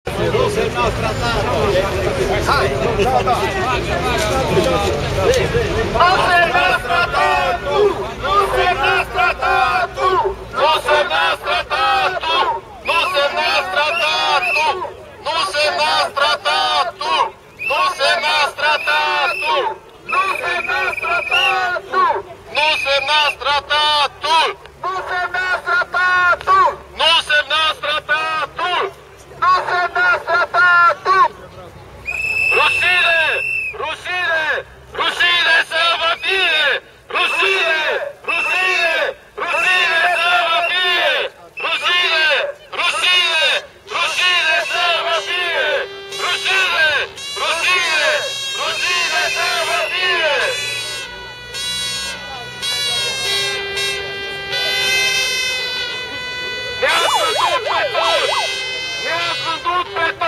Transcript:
Nu semnați tratatul! Hai! Nu semnați tratatul! Nu semnați tratatul! Nu semnați tratatul! Nu semnați tratatul! Nu semnați tratatul! Nu semnați tratatul! Nu semnați tratatul! Nu semnați tratatul! Nu semnați tratatul! Nu semnați tratatul! Nu semnați tratatul! Rușine! Rușine! Rușine să vă fie! Rușine! Rușine! Rușine să vă fie! Rușine! Rușine! Rușine să vă fie! Rușine! Rușine! Rușine să vă fie! Ne-ați vândut pe toți! Ne-ați vândut pe toți!